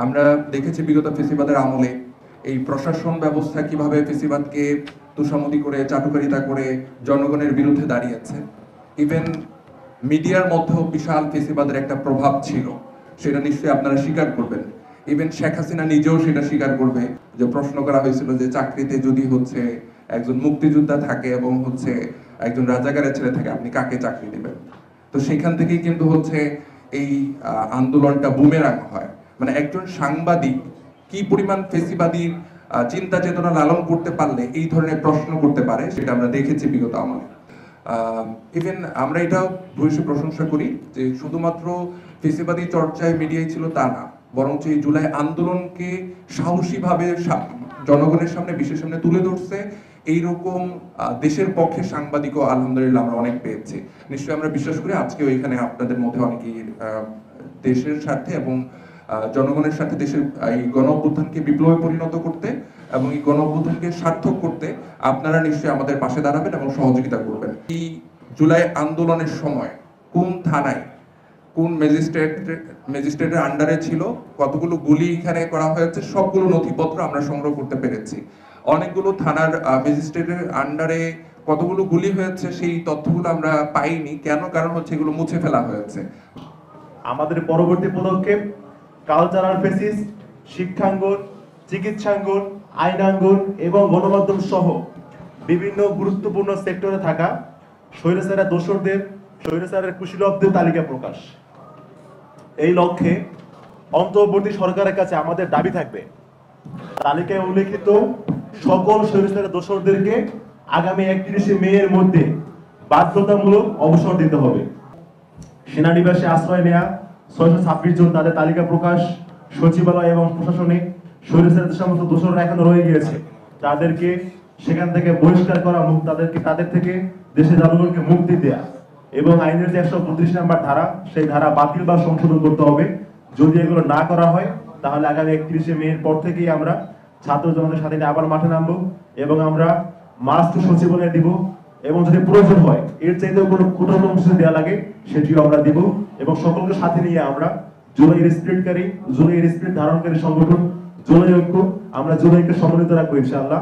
আমরা দেখেছি বিগত ফেসিবাদের আমলে এই প্রশাসন ব্যবস্থা কিভাবে ফেসিবাদকে তোষামোদী করে চাটুকারিতা করে জনগণের বিরুদ্ধে দাঁড়িয়েছে। ইভেন মিডিয়ার মধ্যেও বিশাল ফেসিবাদের একটা প্রভাব ছিল, সেটা নিশ্চয়ই আপনারা স্বীকার করবেন। ইভেন শেখ হাসিনা নিজেও সেটা স্বীকার করবে, যে প্রশ্ন করা হয়েছিল যে চাকরিতে যদি একজন মুক্তিযোদ্ধা থাকে এবং একজন রাজাকারের ছেলে থাকে, আপনি কাকে চাকরি দিবেন? তো সেখান থেকেই কিন্তু এই আন্দোলনটা বুমেরাং হয়। মানে একজন সাংবাদিক কি পরিমাণ ফেসিবাদী চিন্তা চেতনা লালন করতে পারলে এই ধরনের প্রশ্ন করতে পারে, সেটা আমরা দেখেছি বিগত আমলে। ইভেন আমরা এটাও ভূয়সী প্রশংসা করি যে শুধুমাত্র ফেসিবাদী চর্চায় মিডিয়াই ছিল তা না, বরঞ্চ এই জুলাই আন্দোলনকে সাহসীভাবে জনগণের সামনে, বিশ্বের সামনে তুলে ধরছে এইরকম দেশের পক্ষে সাংবাদিকও আলহামদুলিল্লাহ আমরা অনেক পেয়েছি। নিশ্চয়ই আমরা বিশ্বাস করি আজকেও এখানে আপনাদের মধ্যে অনেকেই দেশের স্বার্থে এবং জনগণের সাথে দেশের এই গণ অভ্যুত্থানকে বিপ্লবে পরিণত করতে এবং এই গণ অভ্যুত্থানকে সার্থক করতে আপনারা নিশ্চয়ই আমাদের পাশে দাঁড়াবেন এবং সহযোগিতা করবেন। এই জুলাই আন্দোলনের সময় কোন থানায় কোন ম্যাজিস্ট্রেটের আন্ডারে ছিল, কতগুলো গুলি এখানে করা হয়েছে, সবগুলো নথিপত্র আমরা সংগ্রহ করতে পেরেছি। অনেকগুলো থানার ম্যাজিস্ট্রেটের আন্ডারে কতগুলো গুলি হয়েছে সেই তথ্যগুলো আমরা পাইনি। কেন? কারণ এগুলো মুছে ফেলা হয়েছে। আমাদের পরবর্তী পদক্ষেপ কালচারাল ফেসিস, শিক্ষাঙ্গন, চিকিৎসাঙ্গন, আইনাঙ্গন এবং গণমাধ্যম সহ বিভিন্ন গুরুত্বপূর্ণ সেক্টরে থাকা স্বৈরাচারের দোসরদের, স্বৈরাচারের কুশীলবদের তালিকা প্রকাশ। এই লক্ষ্যে অন্তর্বর্তী সরকারের কাছে আমাদের দাবি থাকবে তালিকায় উল্লেখিত সকল স্বৈরাচারের দোসরদেরকে আগামী 31শে মে এর মধ্যে বাধ্যতামূলক অবসর দিতে হবে। সেনানিবাসে আশ্রয় নেয়া 626 জন, তাদের তালিকা প্রকাশ। সচিবালয় এবং প্রশাসনে স্বৈরাচারের সমস্ত দোষররা এখনো রয়ে গিয়েছে, তাদেরকে সেখান থেকে বহিষ্কার করা, তাদের থেকে দেশের জনগণকে মুক্তি দেয়া এবং আইনের যে 132 নম্বর ধারা, সেই ধারা বাতিল বা সংশোধন করতে হবে। যদি এগুলো না করা হয় তাহলে আগামী 31শে মে এর পর থেকেই আমরা ছাত্র জনতার সাথে আবার মাঠে নামবো এবং আমরা মার্চ টু সচিবালয়ে দিব এবং যদি প্রয়োজন হয় এর চাইতেও কোনো কঠোর কর্মসূচি দেওয়া লাগে সেটিও আমরা দিব এবং সকলকে সাথে নিয়ে আমরা জুলাইয়ের স্পিরিট ধারণকারী সংগঠন জুলাই ঐক্য, আমরা জুলাইকে সম্মিলিত রাখবো ইনশাআল্লাহ।